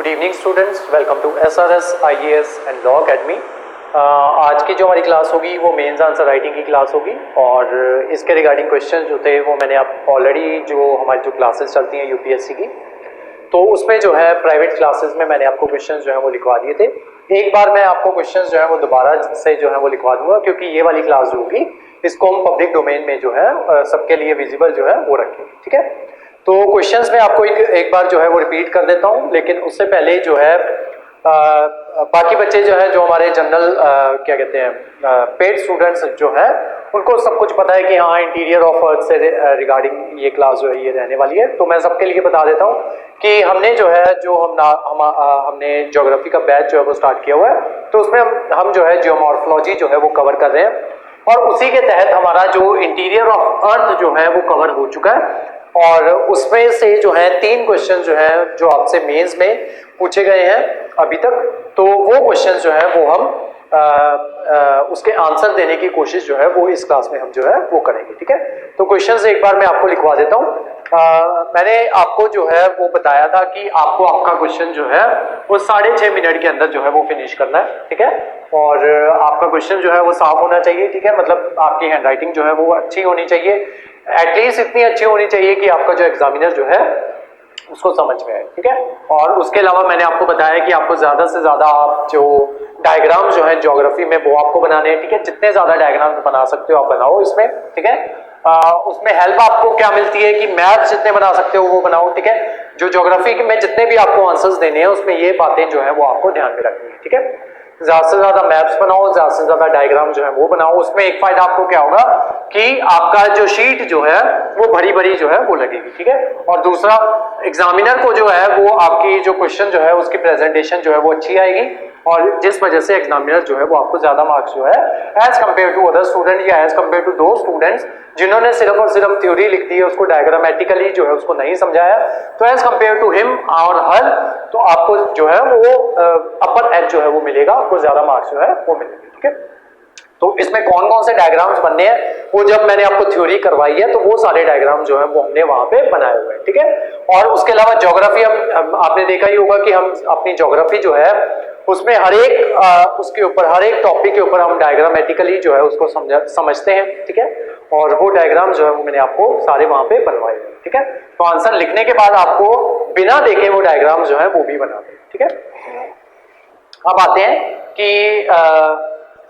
Good evening students, welcome to SRS IAS and law academy. आज की जो हमारी क्लास होगी वो मेंस आंसर राइटिंग की क्लास होगी और इसके रिगार्डिंग क्वेश्चन जो थे वो मैंने आप ऑलरेडी जो हमारी जो क्लासेस चलती हैं यूपीएससी की, तो उसमें जो है प्राइवेट क्लासेस में मैंने आपको क्वेश्चन जो है वो लिखवा दिए थे। एक बार मैं आपको क्वेश्चन जो है वो दोबारा से जो है वो लिखवा दूंगा, क्योंकि ये वाली क्लास जो होगी इसको हम पब्लिक डोमेन में जो है सबके लिए विजिबल जो है वो रखेंगे। ठीक है, तो क्वेश्चंस में आपको एक बार जो है वो रिपीट कर देता हूँ, लेकिन उससे पहले जो है बाकी बच्चे जो है जो हमारे जनरल क्या कहते हैं पेड स्टूडेंट्स जो है उनको सब कुछ पता है कि हाँ इंटीरियर ऑफ अर्थ से रिगार्डिंग ये क्लास जो है ये रहने वाली है। तो मैं सबके लिए बता देता हूँ कि हमने जो है जो हमने ज्योग्राफी का बैच जो है वो स्टार्ट किया हुआ है, तो उसमें हम जो है जियोमॉर्फोलॉजी जो है वो कवर कर रहे हैं और उसी के तहत हमारा जो इंटीरियर ऑफ अर्थ जो है वो कवर हो चुका है। और उसमें से जो है 3 क्वेश्चन जो है जो आपसे मेंस में पूछे गए हैं अभी तक, तो वो क्वेश्चन जो है वो हम उसके आंसर देने की कोशिश जो है वो इस क्लास में हम जो है वो करेंगे। ठीक है, तो क्वेश्चन एक बार मैं आपको लिखवा देता हूँ। मैंने आपको जो है वो बताया था कि आपको आपका क्वेश्चन जो है वो 6.5 मिनट के अंदर जो है वो फिनिश करना है। ठीक है, और आपका क्वेश्चन जो है वो साफ होना चाहिए। ठीक है, मतलब आपकी हैंडराइटिंग जो है वो अच्छी होनी चाहिए, एटलीस्ट इतनी अच्छी होनी चाहिए कि आपका जो एग्जामिनर जो है उसको समझ में आए। ठीक है, और उसके अलावा मैंने आपको बताया कि आपको ज्यादा से ज्यादा आप जो डायग्राम जो है ज्योग्राफी में वो आपको बनाने हैं। ठीक है, जितने ज्यादा डायग्राम बना सकते हो आप बनाओ इसमें। ठीक है, उसमें हेल्प आपको क्या मिलती है कि मैप्स जितने बना सकते हो वो बनाओ। ठीक है, जो ज्योग्राफी में जितने भी आपको आंसर्स देने हैं उसमें ये बातें जो है वो आपको ध्यान में रखनी है। ठीक है, ज्यादा से ज्यादा मैप्स बनाओ, ज्यादा से ज्यादा डायग्राम जो है वो बनाओ। उसमें एक फायदा आपको क्या होगा कि आपका जो शीट जो है वो भरी भरी जो है वो लगेगी। ठीक है, और दूसरा एग्जामिनर को जो है वो आपकी जो क्वेश्चन जो है उसकी प्रेजेंटेशन जो है वो अच्छी आएगी और जिस वजह से एग्जामिनर जो है वो आपको ज्यादा मार्क्स जो है as compare to other student या एज कंपेयर टू दो स्टूडेंट्स जिन्होंने सिर्फ और सिर्फ थ्योरी लिख दी है, उसको डायग्रामेटिकली जो है उसको नहीं समझाया, तो एज कंपेयर टू हिम और हर तो आपको जो है वो अपर एज जो है वो मिलेगा, आपको ज्यादा मार्क्स जो है वो मिलेंगे। ठीक है, तो इसमें कौन कौन से डायग्राम्स बनने हैं वो जब मैंने आपको थ्योरी करवाई है तो वो सारे डायग्राम जो है वो हमने वहां पे बनाए हुए हैं। ठीक है, और उसके अलावा ज्योग्राफी हम आपने देखा ही होगा कि हम अपनी ज्योग्राफी जो है उसमें हर एक उसके ऊपर हर एक टॉपिक के ऊपर हम डायग्रामेटिकली जो है उसको समझते हैं। ठीक है, और वो डायग्राम जो है वो मैंने आपको सारे वहां पे बनवाए हैं। ठीक है, तो आंसर लिखने के बाद आपको बिना देखे वो डायग्राम जो है वो भी बना दें। ठीक है, अब आते हैं कि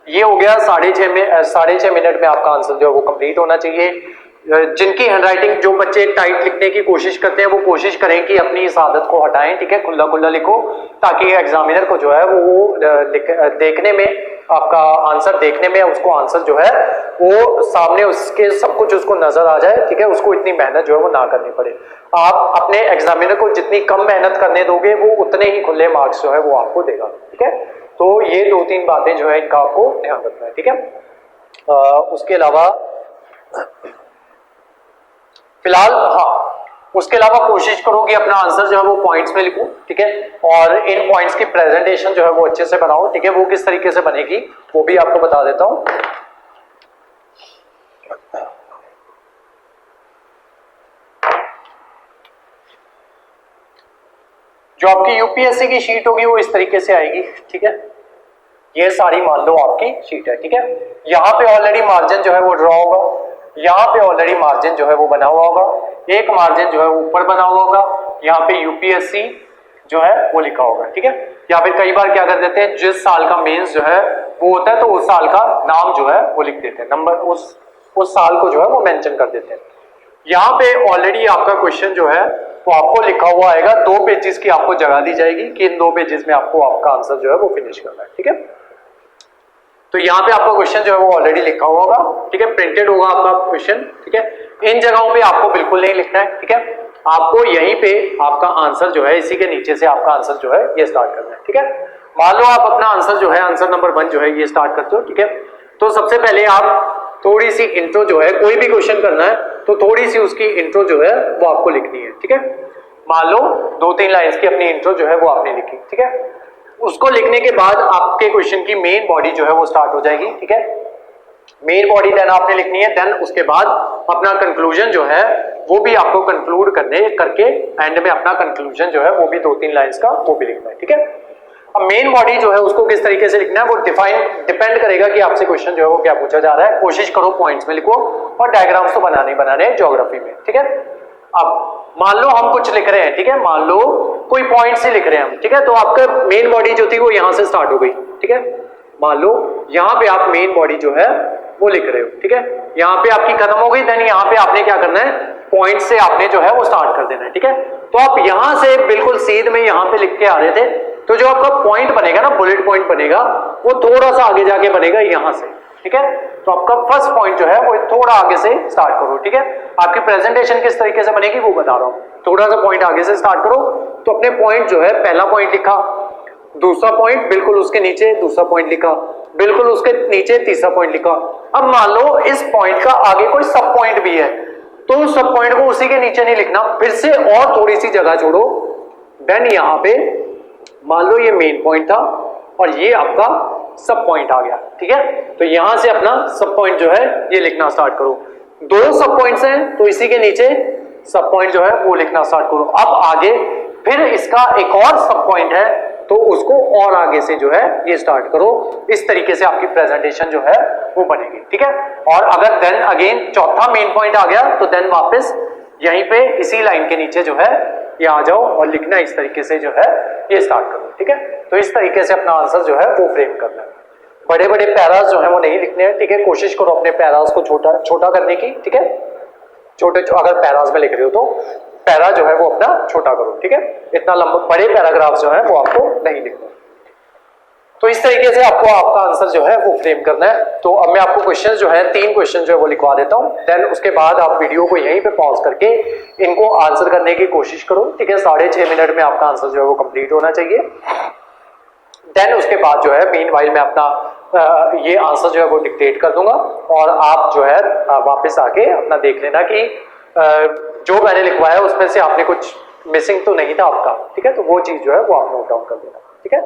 ये हो गया 6.5 मिनट में आपका आंसर जो है वो कंप्लीट होना चाहिए। जिनकी हैंडराइटिंग जो बच्चे टाइट लिखने की कोशिश करते हैं वो कोशिश करें कि अपनी इस आदत को हटाएं। ठीक है, खुला खुला लिखो ताकि एग्जामिनर को जो है वो देखने में आपका आंसर देखने में उसको आंसर जो है वो सामने उसके सब कुछ उसको नजर आ जाए। ठीक है, उसको इतनी मेहनत जो है वो ना करनी पड़े। आप अपने एग्जामिनर को जितनी कम मेहनत करने दोगे वो उतने ही खुले मार्क्स जो है वो आपको देगा। ठीक है, तो ये 2-3 बातें जो है इनका आपको ध्यान रखना है। ठीक है, उसके अलावा फिलहाल उसके अलावा कोशिश करो कि अपना आंसर जो है वो पॉइंट्स में लिखो। ठीक है, और इन पॉइंट्स की प्रेजेंटेशन जो है वो अच्छे से बनाओ। ठीक है, वो किस तरीके से बनेगी वो भी आपको बता देता हूं। जो आपकी यूपीएससी की शीट होगी वो इस तरीके से आएगी। ठीक है, ये सारी मान लो आपकी शीट है। ठीक है, यहाँ पे ऑलरेडी मार्जिन जो है वो ड्रॉ होगा, यहाँ पे ऑलरेडी मार्जिन जो है वो बना हुआ होगा, एक मार्जिन जो है ऊपर बना हुआ होगा, यहाँ पे यूपीएससी जो है वो लिखा होगा। ठीक है, या फिर कई बार क्या कर देते हैं जिस साल का मेंस जो है वो होता है तो उस साल का नाम जो है वो लिख देते हैं, नंबर उस साल को जो है वो मेंशन कर देते हैं। यहाँ पे ऑलरेडी आपका क्वेश्चन जो है वो आपको लिखा हुआ आएगा, 2 पेजेस की आपको जगह दी जाएगी कि इन 2 पेजेस में आपको आपका आंसर जो है वो फिनिश करना है। ठीक है, तो यहाँ पे आपका क्वेश्चन जो है वो ऑलरेडी लिखा हुआ होगा। ठीक है, प्रिंटेड होगा आपका क्वेश्चन। ठीक है, इन जगहों पे आपको बिल्कुल नहीं लिखना है। ठीक है, आपको यहीं पे आपका आंसर जो है इसी के नीचे से आपका आंसर जो है ये स्टार्ट करना है। ठीक है, मान लो आप अपना आंसर जो है आंसर नंबर 1 जो है ये स्टार्ट करते हो। ठीक है, तो सबसे पहले आप थोड़ी सी इंट्रो जो है, कोई भी क्वेश्चन करना है तो थोड़ी सी उसकी इंट्रो जो है वो आपको लिखनी है। ठीक है, मान लो 2-3 लाइंस की अपनी इंट्रो जो है वो आपने लिखी। ठीक है, उसको लिखने के बाद आपके क्वेश्चन की मेन बॉडी जो है वो स्टार्ट हो जाएगी। ठीक है, मेन बॉडी देन आपने लिखनी है, देन उसके बाद अपना कंक्लूजन जो है वो भी आपको कंक्लूड करके एंड में अपना कंक्लूजन जो है वो भी 2-3 लाइंस का वो भी लिखना है, ठीक है। अब मेन बॉडी जो है उसको किस तरीके से लिखना है वो डिपेंड करेगा कि आपसे क्वेश्चन जो है वो क्या पूछा जा रहा है। कोशिश करो पॉइंट्स में लिखो और डायग्राम्स तो बनाने हैं ज्योग्राफी में, ठीक है। अब मान लो हम कुछ लिख रहे हैं, ठीक है, मान लो कोई पॉइंट्स ही लिख रहे हैं हम, ठीक है, तो आपका मेन बॉडी जो थी वो यहां से स्टार्ट हो गई, ठीक है। मान लो यहां पे आप मेन बॉडी जो है वो लिख रहे हो, ठीक है, यहां पे आपकी खत्म हो गई, देन यहां पे आपने क्या करना है, पॉइंट से आपने जो है वो स्टार्ट कर देना है, ठीक है। तो आप यहां से बिल्कुल सीध में यहां पे लिख के आ रहे थे, तो जो आपका पॉइंट बनेगा ना, बुलेट पॉइंट बनेगा, वो थोड़ा सा आगे जाके बनेगा यहां से, ठीक है। तो आपका फर्स्ट पॉइंट जो है वो थोड़ा आगे से स्टार्ट करो, ठीक है। आपकी प्रेजेंटेशन किस तरीके से बनेगी वो बता रहा हूं, थोड़ा सा पॉइंट आगे से स्टार्ट करो। तो अपने पॉइंट जो है, पहला पॉइंट लिखा, दूसरा पॉइंट बिल्कुल उसके नीचे दूसरा पॉइंट लिखा, बिल्कुल उसके नीचे तीसरा पॉइंट लिखा। अब मान लो इस पॉइंट का आगे कोई सब पॉइंट भी है, तो उस सब पॉइंट को उसी के नीचे नहीं लिखना, फिर से और थोड़ी सी जगह छोड़ो, देन यहां पे मान लो ये मेन पॉइंट था और ये आपका सब पॉइंट आ गया, ठीक है। तो यहां से अपना सब पॉइंट जो है ये लिखना स्टार्ट करो। दो सब पॉइंट्स हैं तो इसी के नीचे सब पॉइंट जो है वो लिखना स्टार्ट करो। अब आगे फिर इसका एक और सब पॉइंट है तो उसको और आगे से जो है ये स्टार्ट करो। इस तरीके से आपकी प्रेजेंटेशन जो है वो बनेगी, ठीक है। और अगर देन अगेन चौथा मेन पॉइंट आ गया तो देन वापस यहीं पे इसी लाइन के नीचे जो है ये आ जाओ और लिखना इस तरीके से जो है ये स्टार्ट करो, ठीक है। तो इस तरीके से अपना आंसर जो है वो फ्रेम करना है। बड़े बड़े पैरास जो है वो नहीं लिखने हैं, ठीक है। कोशिश करो अपने पैरास को छोटा करने की, ठीक है। छोटे अगर पैरास में लिख रहे हो तो पैरा जो है वो अपना छोटा करो, ठीक है। इतना लंबा बड़े पैराग्राफ जो है वो आपको नहीं लिखना। तो इस तरीके से आपको आपका आंसर जो है वो फ्रेम करना है। तो अब मैं आपको क्वेश्चन जो है 3 क्वेश्चन जो है वो लिखवा देता हूं, देन उसके बाद आप वीडियो को यहीं पे पॉज करके इनको आंसर करने की कोशिश करो, ठीक है। 6.5 मिनट में आपका आंसर जो है वो कंप्लीट होना चाहिए। देन उसके बाद जो है मीनवाइल मैं अपना ये आंसर जो है वो डिक्टेट कर दूंगा और आप जो है वापस आके अपना देख लेना कि जो मैंने लिखवाया उसमें से आपने कुछ मिसिंग तो नहीं था आपका, ठीक है। तो वो चीज जो है वो आप नोट डाउन कर देना, ठीक है।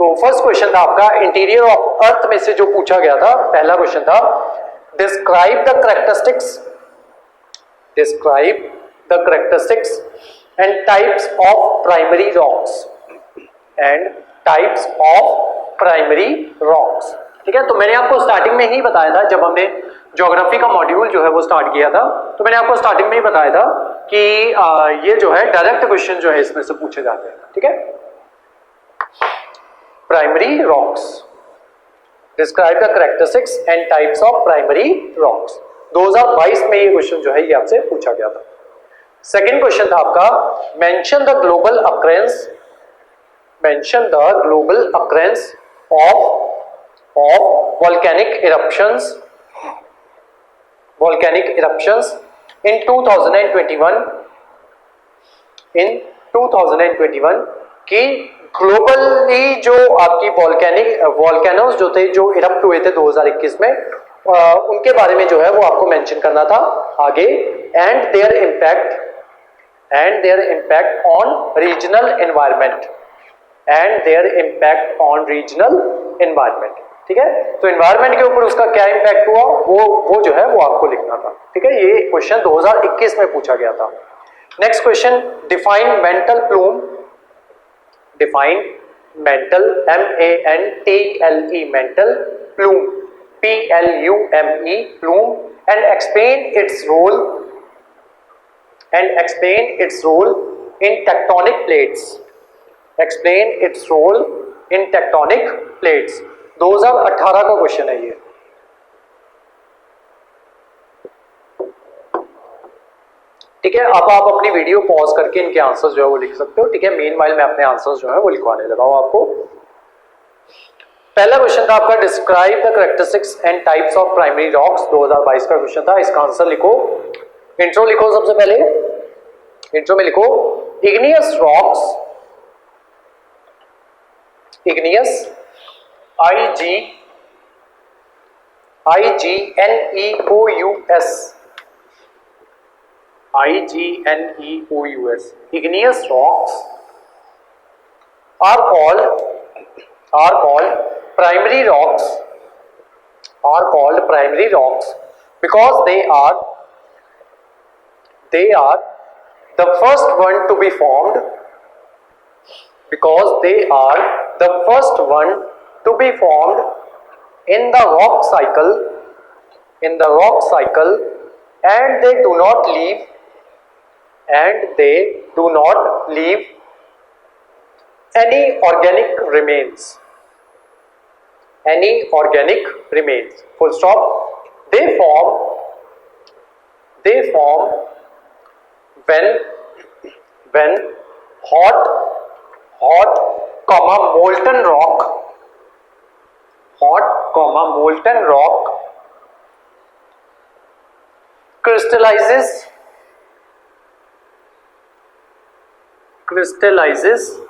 तो फर्स्ट क्वेश्चन था आपका इंटीरियर ऑफ अर्थ में से जो पूछा गया था, पहला क्वेश्चन था describe the characteristics and types of primary rocks ठीक है। तो मैंने आपको स्टार्टिंग में ही बताया था, जब हमने ज्योग्राफी का मॉड्यूल जो है वो स्टार्ट किया था, तो मैंने आपको स्टार्टिंग में ही बताया था कि ये जो है डायरेक्ट क्वेश्चन जो है इसमें से पूछे जाते हैं, ठीक है। Primary rocks, describe the characteristics and types of primary rocks, 2022 में ये क्वेश्चन जो है ये आपसे पूछा गया था। सेकंड क्वेश्चन था आपका mention the global occurrence of volcanic eruptions in 2021 की ग्लोबली जो आपकी वॉल्केनोज जो थे जो इरप्ट हुए थे 2021 में, उनके बारे में जो है वो आपको मेंशन करना था आगे, and there impact on regional environment, ठीक है। तो एनवायरनमेंट के ऊपर उसका क्या इम्पैक्ट हुआ वो जो है वो आपको लिखना था, ठीक है। ये क्वेश्चन 2021 में पूछा गया था। Next question define mantle plume, MENTLE mantle plume, PLUME plume, and explain its role in tectonic plates, 2018 का क्वेश्चन है ये। ठीक है, अब आप अपनी वीडियो पॉज करके इनके आंसर्स जो है वो लिख सकते हो, ठीक है। मीनवाइल मैं अपने आंसर्स जो है वो लिखवाने लगा हूं आपको। पहला क्वेश्चन था आपका describe the characteristics and types of primary rocks, 2022 का क्वेश्चन था। इसका आंसर लिखो, इंट्रो लिखो। सबसे पहले इंट्रो में लिखो igneous rocks, IGNEOUS, igneous rocks are called primary rocks because they are they are the first one to be formed, because they are the first one to be formed in the rock cycle, and they do not leave any organic remains, full stop. They form when hot molten rock crystallizes crystallizes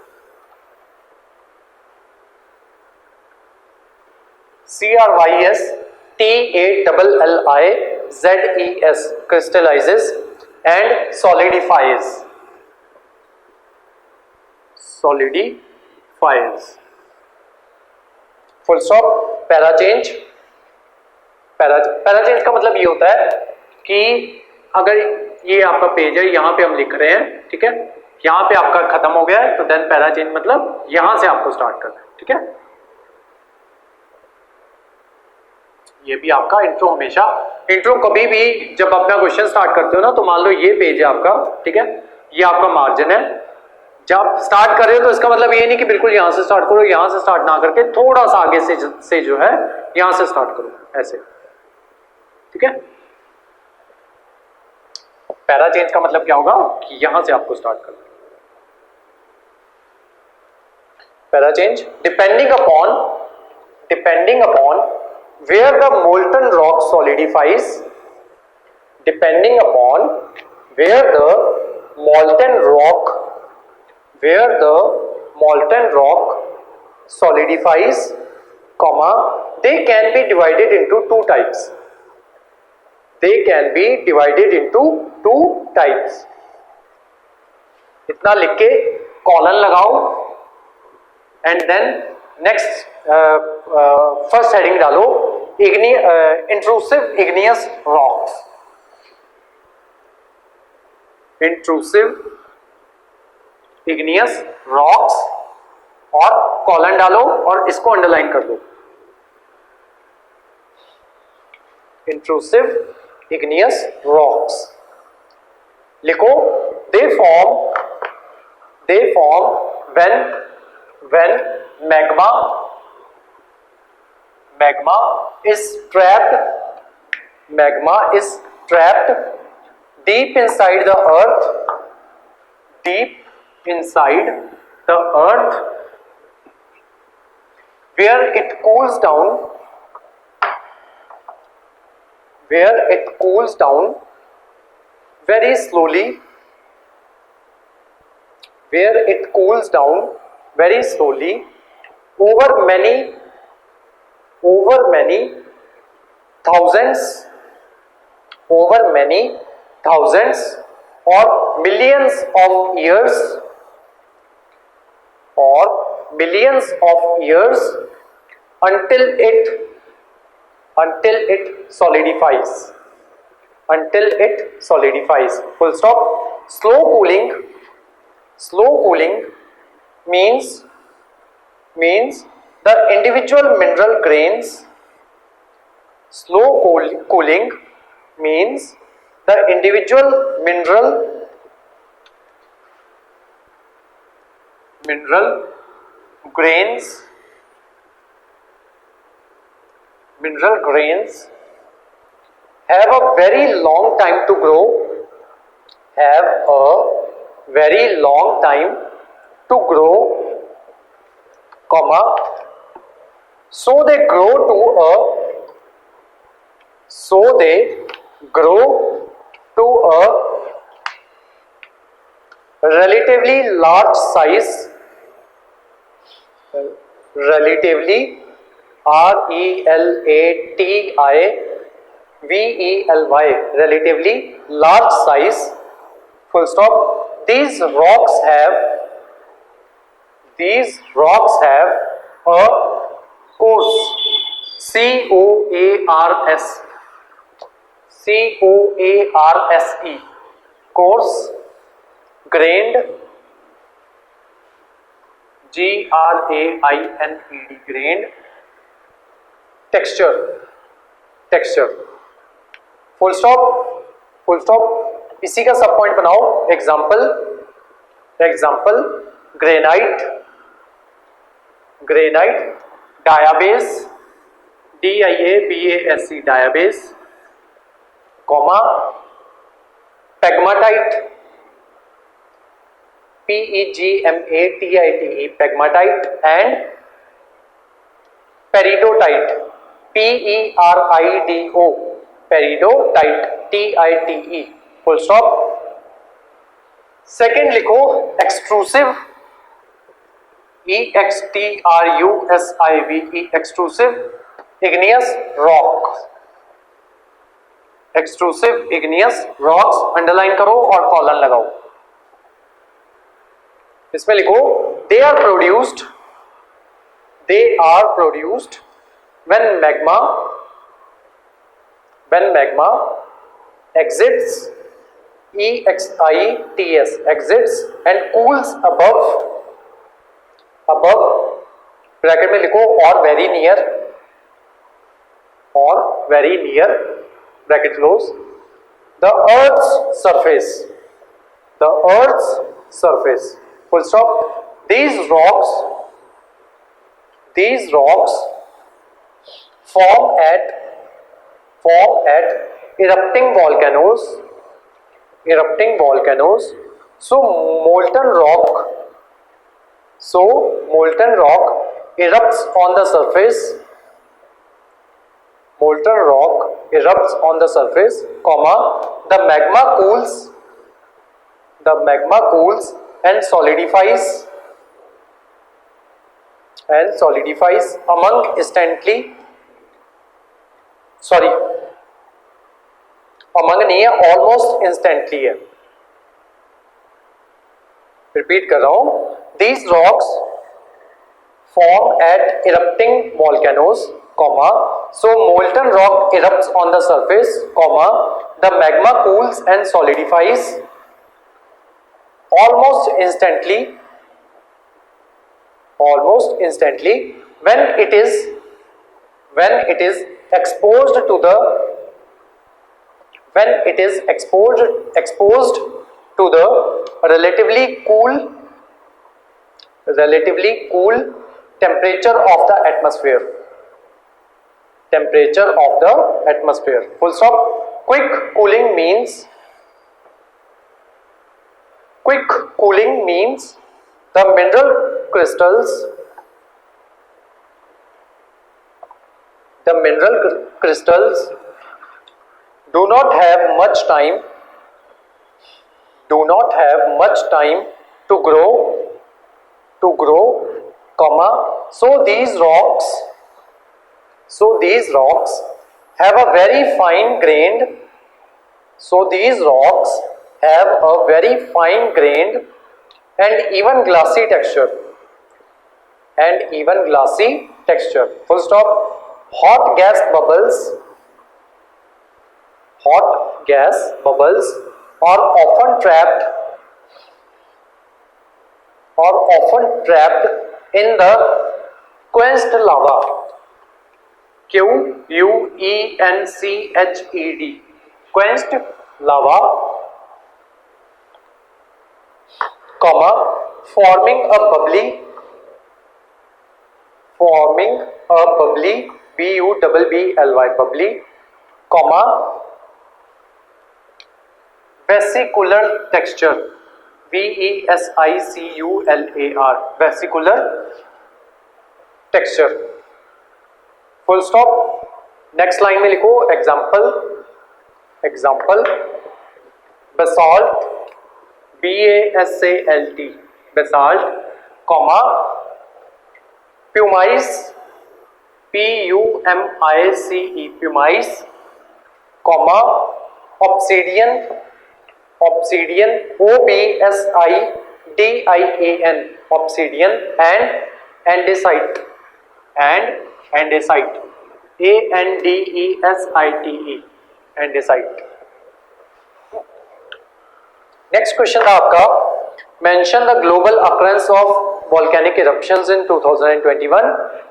and solidifies. Full stop. Para change का मतलब ये होता है कि अगर ये आपका page है, यहाँ पे हम लिख रहे हैं, ठीक है, यहाँ पे आपका खत्म हो गया है, तो देन पैरा चेंज मतलब यहां से आपको स्टार्ट करना है, ठीक है। ये भी आपका इंट्रो कभी भी जब अपना क्वेश्चन स्टार्ट करते हो ना, तो मान लो ये पेज है आपका, ठीक है, ये आपका मार्जिन है, जब स्टार्ट कर रहे हो तो इसका मतलब ये नहीं कि बिल्कुल यहां से स्टार्ट करो, यहां से स्टार्ट ना करके थोड़ा सा आगे से जो है यहां से स्टार्ट करो, ऐसे, ठीक है। पैरा चेंज का मतलब क्या होगा कि यहां से आपको स्टार्ट करना। Para change depending upon where the molten rock solidifies, depending upon where the molten rock solidifies, comma, they can be divided into two types. इतना लिख के कॉलन लगाओ and then next first heading डालो, intrusive igneous rocks, और colon डालो और इसको underline कर दो, intrusive igneous rocks लिखो। they form when magma is trapped deep inside the earth, where it cools down very slowly, over many thousands or millions of years, until it solidifies. Full stop. Slow cooling means the individual mineral grains. Slow cooling means the individual mineral grains have a very long time to grow, comma, so they grow to a relatively large size, relatively relatively large size, full stop. These rocks have a coarse, COARSE, coarse, grained, Grained, grained, texture, texture, full stop, full stop। इसी का सब point बनाओ। Example, example, granite, granite, diabase, DIABASE, diabase, comma, pegmatite, PEGMATITE, pegmatite, and peridotite, PERIDO, peridotite, TITE, full stop. Second लिखो extrusive, EXTRUSIVE, extrusive igneous rock, extrusive igneous rocks, underline करो और colon लगाओ। इसमें लिखो they are produced, they are produced when magma exits, EXITS, exits and cools above bracket में लिखो और very near, और very near bracket close, the earth's surface, the earth's surface, full stop। these rocks form at erupting volcanoes, so molten rock erupts on the surface, comma, the magma cools and solidifies among instantly, sorry among नहीं है, almost instantly है। Repeat कर रहा हूं, these rocks form at erupting volcanoes, comma, so molten rock erupts on the surface, comma, the magma cools and solidifies almost instantly when it is exposed to the relatively cool temperature of the atmosphere, full stop। quick cooling means the mineral crystals do not have much time to grow, comma, so these rocks have a very fine grained and even glassy texture, full stop। hot gas bubbles are often trapped in the quenched lava, QUENCHED, quenched lava, comma, forming a bubbly BUBBLY, bubbly, comma, vesicular texture, VESICULAR, vesicular texture, full stop। Next line में लिखो example, basalt, BASALT, basalt, comma, pumice, PUMICE, pumice, comma, obsidian, OBSIDIAN, obsidian, and andesite, ANDESITE, andesite, next question था आपका, mention the global occurrence of volcanic eruptions in 2021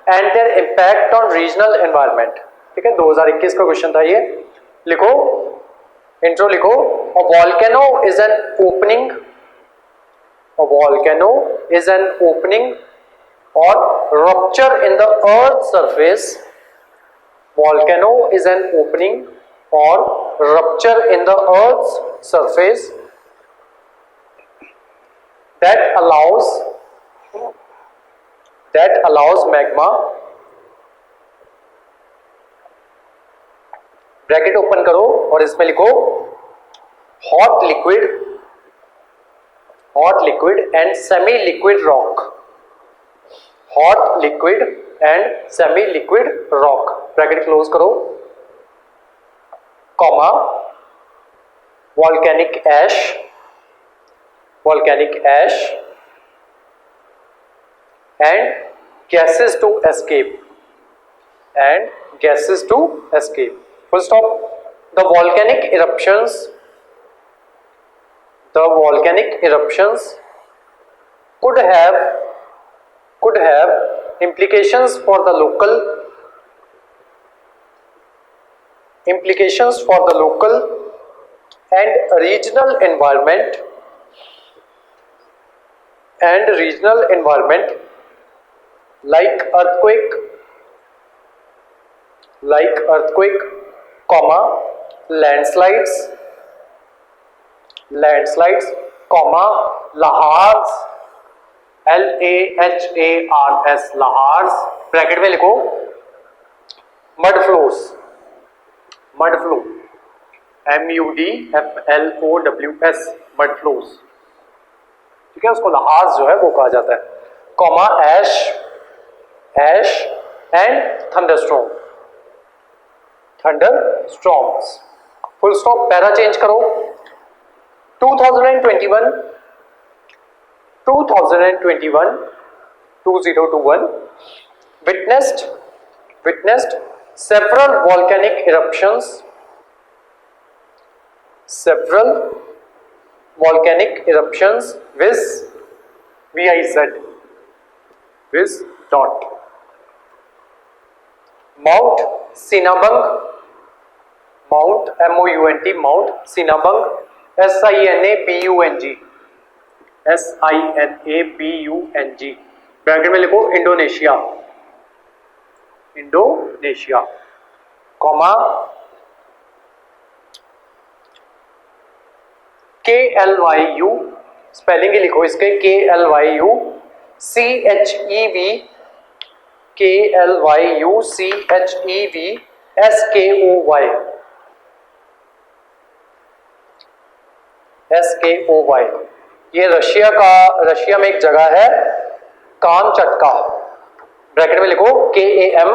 and there impact on regional environment. ठीक है, 2021 का question था ये। लिखो, intro लिखो, a volcano is an opening, a volcano is an opening or rupture in the earth's surface. Volcano is an opening or rupture in the earth's surface that allows magma, bracket open करो और इसमें लिखो hot liquid and semi liquid rock, hot liquid and semi liquid rock, bracket close करो, comma, volcanic ash and gases to escape, full stop. The volcanic eruptions could have implications for the local and regional environment like earthquake, comma, landslides, comma, lahars, LAHARS, lahars, bracket में लिखो mud flows, MUDFLOWS, mud flows। ठीक है, उसको lahars जो है वो कहा जाता है, comma, ash and thunderstorms, full stop. Para change करो, 2021 witnessed several volcanic eruptions with Mount Sinabung, Mount Sinabung, SINABUNG, bracket में लिखो इंडोनेशिया, कॉमा, KLYU, स्पेलिंग ही लिखो इसके, KLYU CHEV SKOY, ये रशिया में एक जगह है कामचटका, ब्रैकेट में लिखो KAM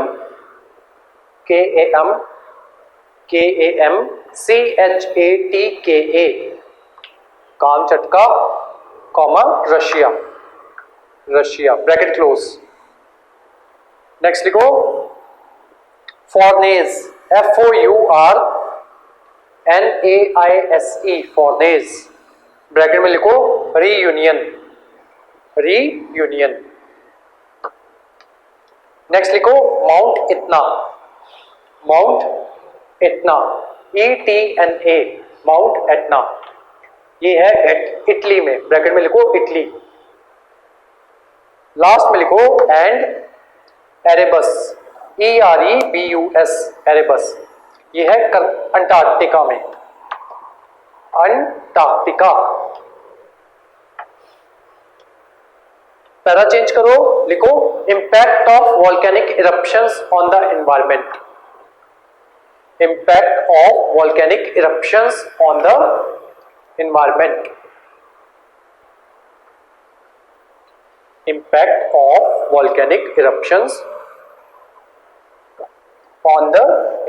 CHATKA, Kamchatka, comma, Russia, bracket close. Next लिखो फॉरनेस, FOURNAISE, फॉरनेस, ब्रैकेट में लिखो रीयूनियन। नेक्स्ट लिखो माउंट इतना, ETNA, माउंट एटना, ये है इटली में, ब्रैकेट में लिखो इटली। लास्ट में लिखो एंड एरेबस, EREBUS, एरेबस, ये है अंटार्कटिका में, अंटार्कटिका। पैरा चेंज करो, लिखो impact of volcanic eruptions on the environment, impact of volcanic eruptions on the environment, impact of volcanic eruptions on the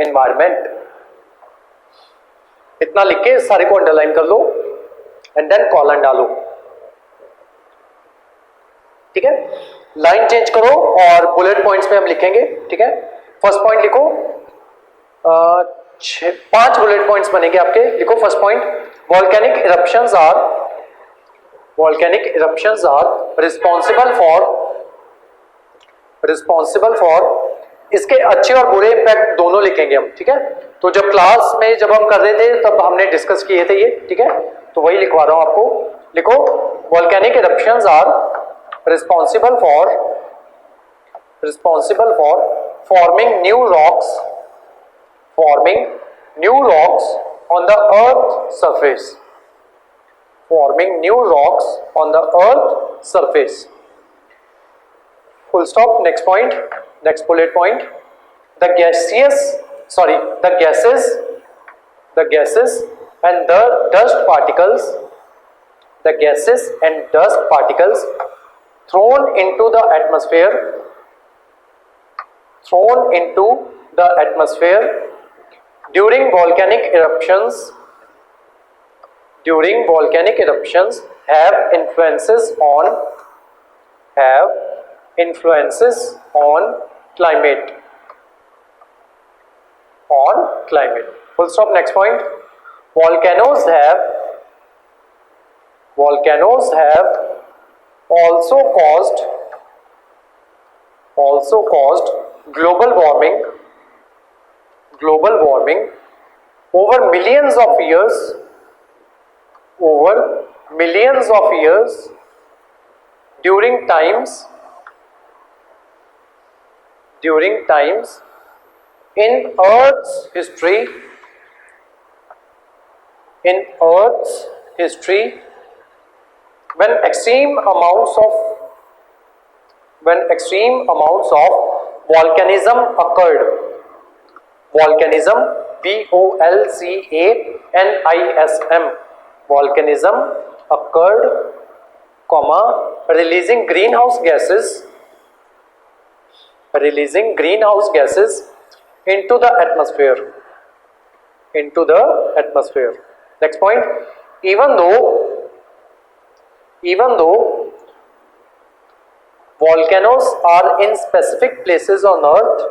environment। इतना लिख के सारे को अंडरलाइन कर लो एंड देन कॉलन डालो। ठीक है, लाइन चेंज करो और बुलेट पॉइंट्स में हम लिखेंगे। ठीक है, फर्स्ट पॉइंट लिखो, 5 बुलेट पॉइंट्स बनेंगे आपके। लिखो first point, volcanic eruptions are volcanic eruptions are responsible for इसके अच्छे और बुरे इम्पैक्ट दोनों लिखेंगे हम, ठीक है। तो जब क्लास में जब हम कर रहे थे तब हमने डिस्कस किए थे ये, ठीक है, तो वही लिखवा रहा हूं आपको। लिखो, volcanic eruptions are responsible for forming new rocks on the earth surface, full stop. Next point, next bullet point. The gases and the dust particles thrown into the atmosphere during volcanic eruptions have influences on climate. Full stop. Next point. Volcanoes have also caused global warming over millions of years during times in Earth's history when extreme amounts of volcanism occurred. Volcanism, VOLCANISM, volcanism occurred, releasing greenhouse gases into the atmosphere. Next point. Even though volcanoes are in specific places on earth,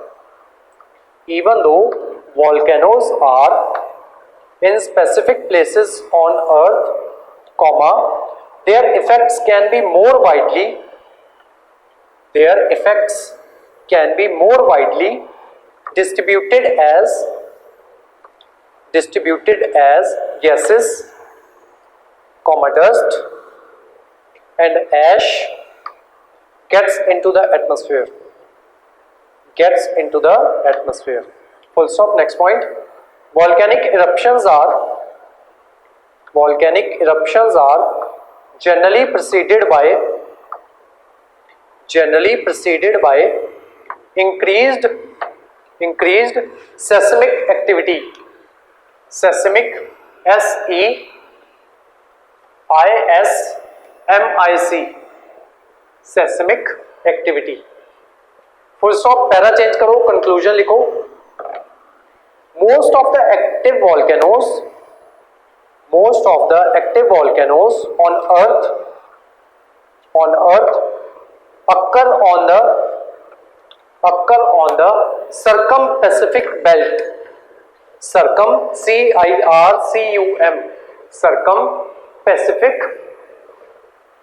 their effects can be more widely distributed as gases, dust and ash gets into the atmosphere. Full stop. Next point. Volcanic eruptions are generally preceded by increased seismic activity. Seismic, SEISMIC, seismic activity. Full stop. Para change करो, conclusion लिखो. Most of the active volcanoes on earth occur on the circum-Pacific belt.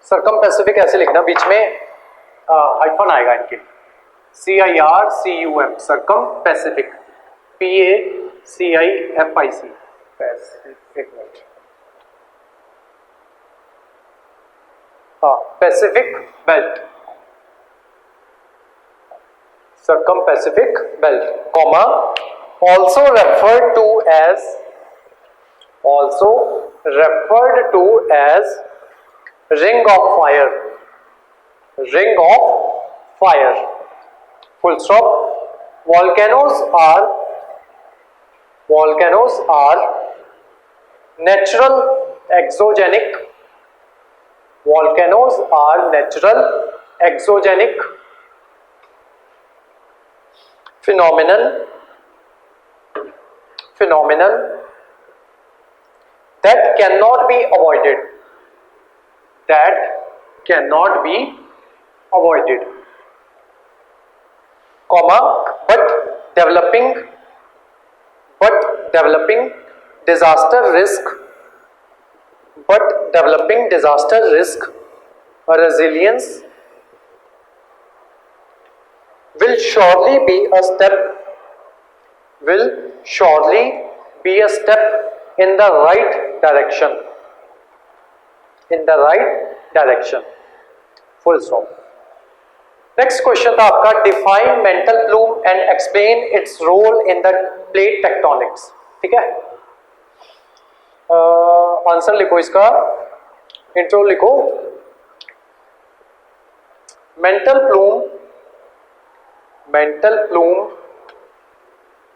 circum-Pacific ऐसे लिखना, बीच में hyphen आएगा इनके, CIRCUM, circum-Pacific, PACIFIC, एक minute, Pacific belt, circum-Pacific belt, also referred to as ring of fire. Full stop. Volcanoes are natural exogenic phenomenon that cannot be avoided, but developing disaster risk developing disaster risk resilience will surely be a step in the right direction. Full stop. Next question था आपका, define mantle plume and explain its role in the plate tectonics. ठीक है, answer लिखो इसका, intro लिखो. Mantle plume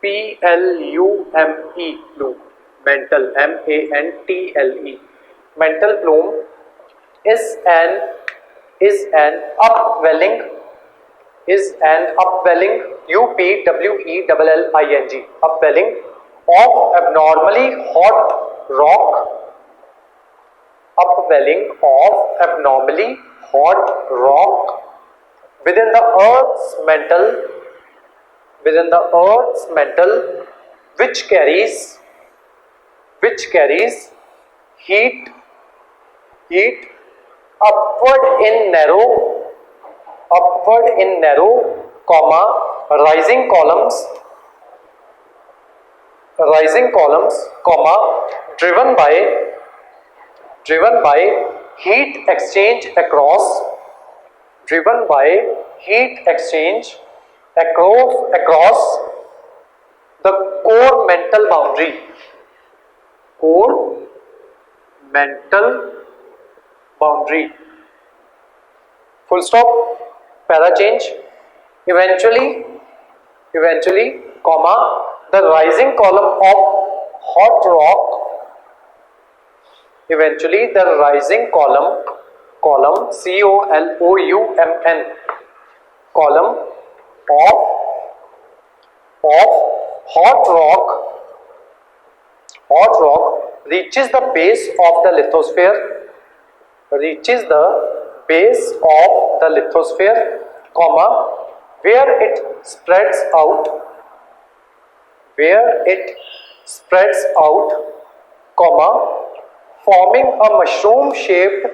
PLUME plume, mantle MENTLE, mantle plume is an upwelling UPWELLING, upwelling of abnormally hot rock within the earth's mantle, which carries heat upward in narrow, rising columns, driven by heat exchange across the core mental boundary. Full stop. Para change. Eventually, the rising column of hot rock. Column COLOUMN, column of hot rock reaches the base of the lithosphere, where it spreads out, forming a mushroom-shaped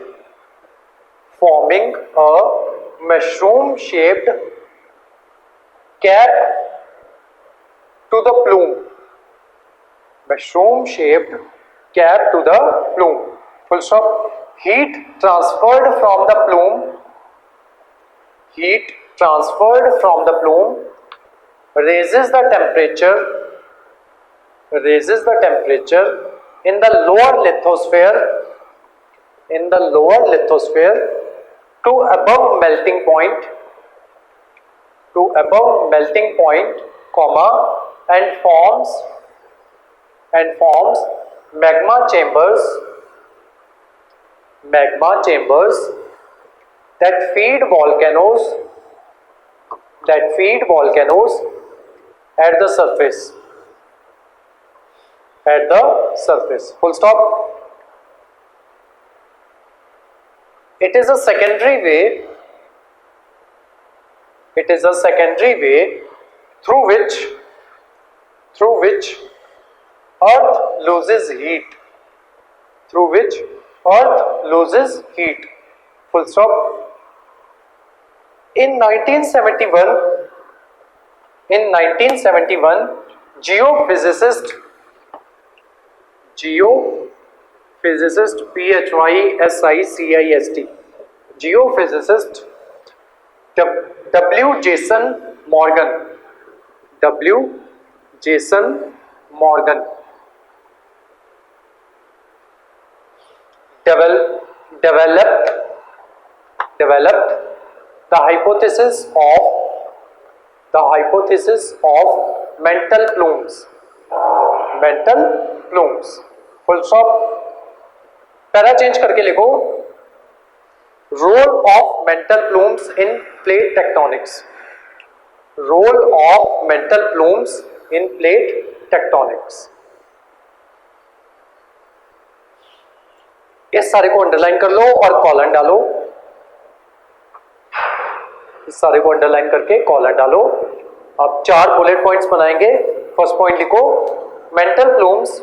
cap to the plume. Full stop. Heat transferred from the plume raises the temperature in the lower lithosphere to above melting point, and forms magma chambers that feed volcanoes at the surface. Full stop. It is a secondary way through which Earth loses heat. Full stop. In 1971, geophysicist PHYSICIST, geophysicist W. Jason Morgan developed the hypothesis of mental plumes. Full stop. Para change करके लिखो, role of mantle plumes in plate tectonics. इस सारे को underline कर लो और colon डालो. इस सारे को अंडरलाइन करके कॉलन डालो. अब 4 बुलेट पॉइंट्स बनाएंगे. फर्स्ट पॉइंट लिखो, mental plumes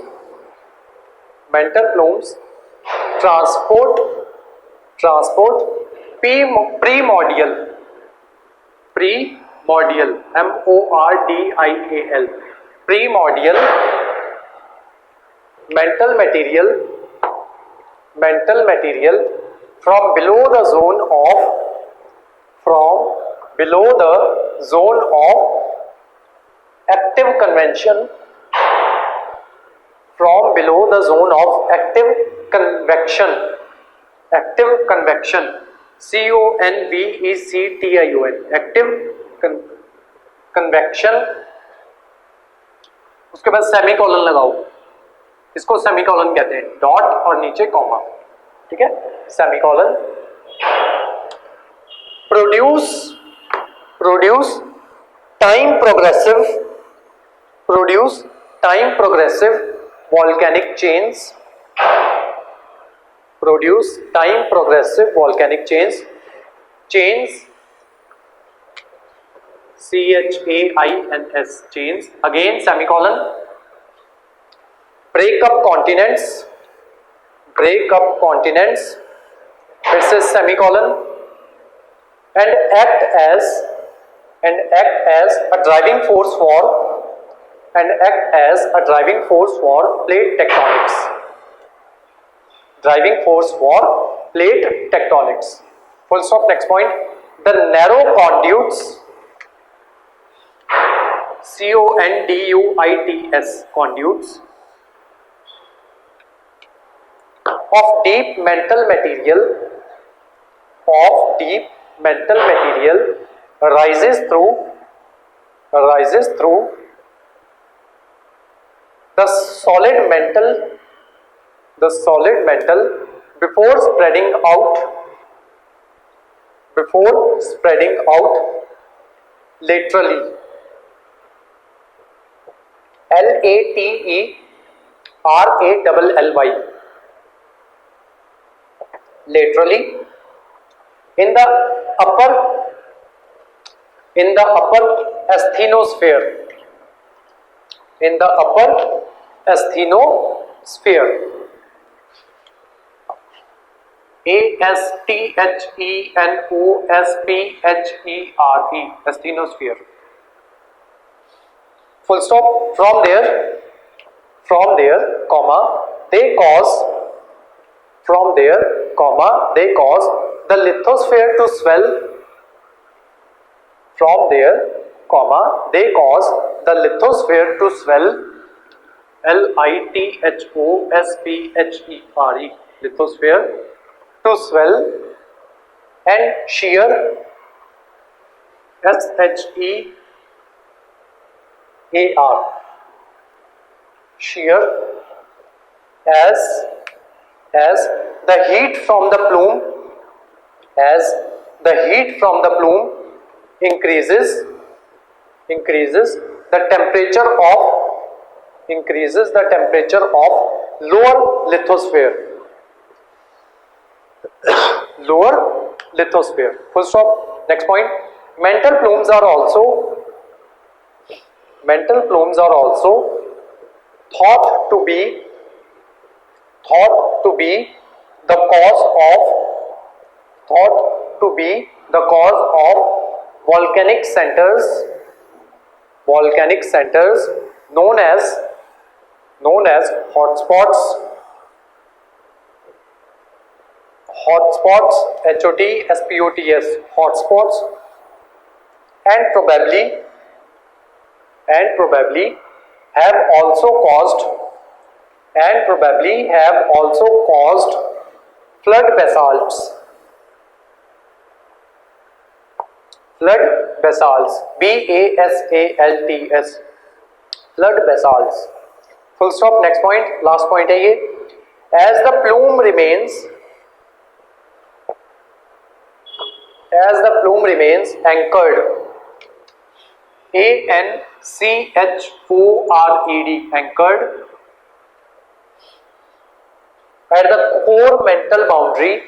transport primordial MORDIAL primordial mental material from below the zone of active convection, from below the zone of active convection CONVECTION active convection। उसके बाद semicolon लगाओ, इसको semicolon कहते हैं, dot और नीचे कॉमा, ठीक है, semicolon. Produce time progressive volcanic chains, produce time progressive volcanic chains CHAINS, chains, again semicolon, break up continents, this is semicolon, and act as a driving force for plate tectonics, full stop, next point, the narrow conduits conduits of deep metal material rises through the solid metal before spreading out laterally, LATERALLY, laterally in the upper asthenosphere, asthenosphere, asthenosphere, full stop, from there comma they cause the lithosphere to swell, lithosphere to swell, and shear, shear as the heat from the plume increases the temperature of lower lithosphere, full stop, next point, mental plumes are also thought to be the cause of volcanic centers known as hotspots, hotspots, and probably have also caused flood basalts, BASALTs, flood basalts, full stop, next point, last point है ये, as the plume remains anchored, ANCHORED, anchored at the core mental boundary,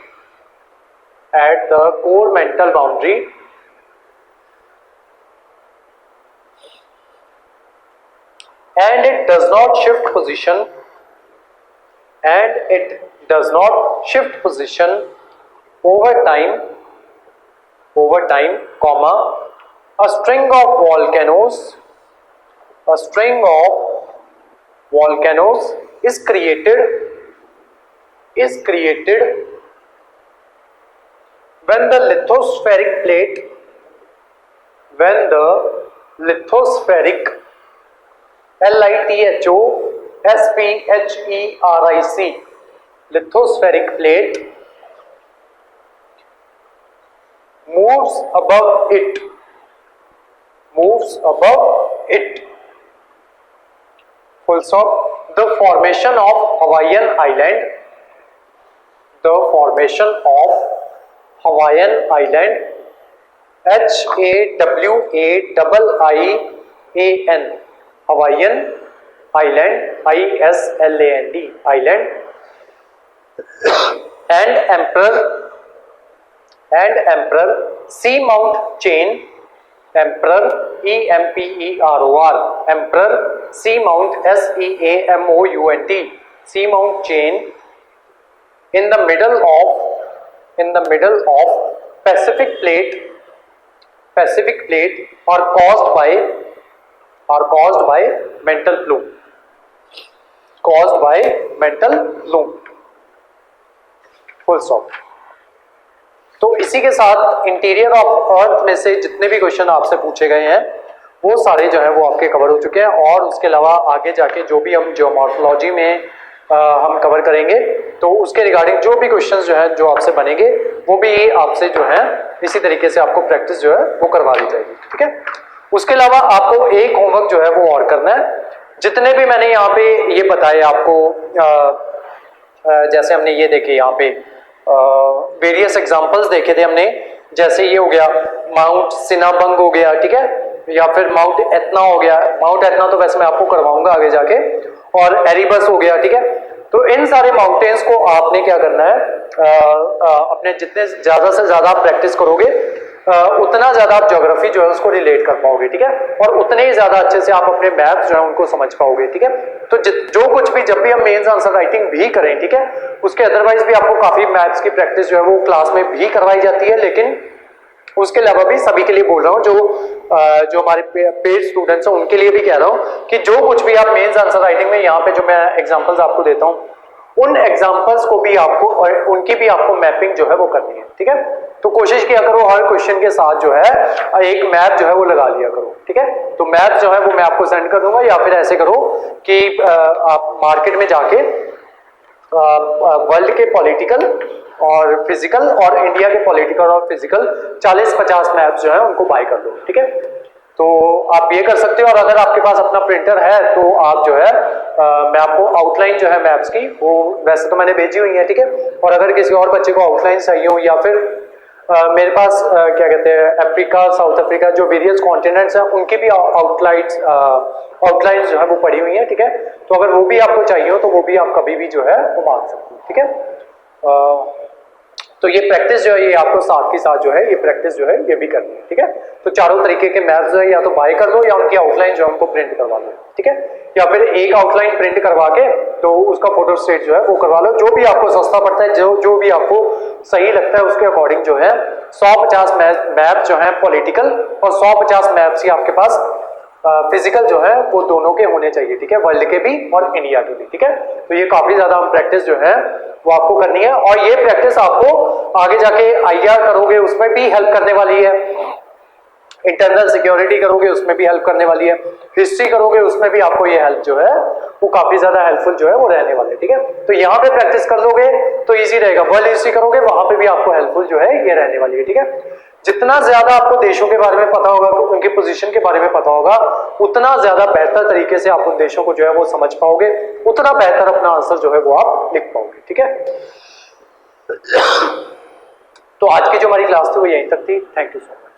and it does not shift position and it does not shift position over time, comma, a string of volcanoes is created when the lithospheric plate, lithospheric plate moves above it, full stop. The formation of Hawaiian Island, HAWAIIAN, Hawaiian Island, ISLAND, island, and emperor seamount chain, emperor EMPEROR, emperor seamount SEAMOUNT, seamount chain in the middle of Pacific plate are caused by mantle plume, full stop. तो इसी के साथ interior of earth में से जितने भी question आपसे पूछे गए हैं वो सारे जो है वो आपके कवर हो चुके हैं, और उसके अलावा आगे जाके जो भी हम जियोमॉर्फोलॉजी में हम कवर करेंगे तो उसके रिगार्डिंग जो भी क्वेश्चंस जो है जो आपसे बनेंगे वो भी आपसे जो है इसी तरीके से आपको प्रैक्टिस जो है वो करवा दी जाएगी, ठीक है। उसके अलावा आपको एक होमवर्क जो है वो और करना है। जितने भी मैंने यहाँ पे ये बताए आपको, जैसे हमने ये देखे यहाँ पे वेरियस एग्जांपल्स देखे थे हमने, जैसे ये हो गया माउंट सिनाबंग हो गया, ठीक है, या फिर माउंट एतना हो गया। माउंट एतना तो वैसे मैं आपको करवाऊंगा आगे जाके, और एरिबस हो गया, ठीक है। तो इन सारे माउंटेन्स को आपने क्या करना है, अपने जितने ज्यादा से ज्यादा प्रैक्टिस करोगे उतना ज्यादा आप ज्योग्राफी जो है उसको रिलेट कर पाओगे, ठीक है, और उतने ही ज्यादा अच्छे से आप अपने मैप्स जो है उनको समझ पाओगे, ठीक है। तो जो कुछ भी जब भी हम मेंस आंसर राइटिंग भी करें, ठीक है, उसके अदरवाइज भी आपको काफी मैथ्स की प्रैक्टिस जो है वो क्लास में भी करवाई जाती है, लेकिन उसके अलावा भी सभी के लिए बोल रहा हूँ, जो हमारे पेड स्टूडेंट्स हैं उनके लिए भी कह रहा हूँ कि जो कुछ भी आप मेंस आंसर राइटिंग में यहाँ पे जो मैं एग्जांपल्स आपको देता हूँ उन एग्जांपल्स को भी आपको और उनकी भी आपको मैपिंग जो है वो करनी है, ठीक है। तो कोशिश किया करो हर क्वेश्चन के साथ जो है एक मैप जो है वो लगा लिया करो, ठीक है। तो मैप जो है वो मैं आपको सेंड कर दूंगा, या फिर ऐसे करो कि आप मार्केट में जाके वर्ल्ड के पॉलिटिकल और फिजिकल और इंडिया के पॉलिटिकल और फिजिकल 40-50 मैप्स जो है उनको बाय कर लो, ठीक है। तो आप ये कर सकते हो, और अगर आपके पास अपना प्रिंटर है तो आप जो है मैं आपको आउटलाइन जो है मैप्स की वो वैसे तो मैंने भेजी हुई है, ठीक है, और अगर किसी और बच्चे को आउटलाइन चाहिए हो, या फिर मेरे पास क्या कहते हैं अफ्रीका, साउथ अफ्रीका, जो वेरियस कॉन्टिनेंट्स हैं उनकी भी आउटलाइंस जो है वो पड़ी हुई है, ठीक है। तो अगर वो भी आपको चाहिए हो तो वो भी आप कभी भी जो है वो मांग सकते हो, ठीक है। तो ये प्रैक्टिस जो है ये आपको साथ के साथ जो है ये प्रैक्टिस जो है ये भी करनी है, ठीक है। तो चारों तरीके के मैप्स जो है या तो बाय कर लो या उनकी आउटलाइन जो है उनको प्रिंट करवा लो, ठीक है, या फिर एक आउटलाइन प्रिंट करवा के तो उसका फोटो स्टेट जो है वो करवा लो, जो भी आपको सस्ता पड़ता है, जो भी आपको सही लगता है उसके अकॉर्डिंग जो है 150 मैप जो है पॉलिटिकल और 150 मैप्स ही आपके पास फिजिकल जो है वो दोनों के होने चाहिए, ठीक है, वर्ल्ड के भी और इंडिया के भी, ठीक है। तो ये काफी ज्यादा प्रैक्टिस जो है वो आपको करनी है, और ये प्रैक्टिस आपको आगे जाके आईआर करोगे उसमें भी हेल्प करने वाली है, इंटरनल सिक्योरिटी करोगे उसमें भी हेल्प करने वाली है, हिस्ट्री करोगे उसमें भी आपको ये हेल्प जो है वो काफी ज्यादा हेल्पफुल जो है वो रहने वाले, ठीक है। तो यहाँ पे प्रैक्टिस कर लोगे तो इजी रहेगा, वर्ल्ड हिस्ट्री करोगे वहां पे भी आपको हेल्पफुल जो है ये रहने वाली है, ठीक है। जितना ज्यादा आपको देशों के बारे में पता होगा, उनके पोजीशन के बारे में पता होगा, उतना ज्यादा बेहतर तरीके से आप उन देशों को जो है वो समझ पाओगे, उतना बेहतर अपना आंसर जो है वो आप लिख पाओगे, ठीक है। तो आज की जो हमारी क्लास थी वो यहीं तक थी। Thank you so much.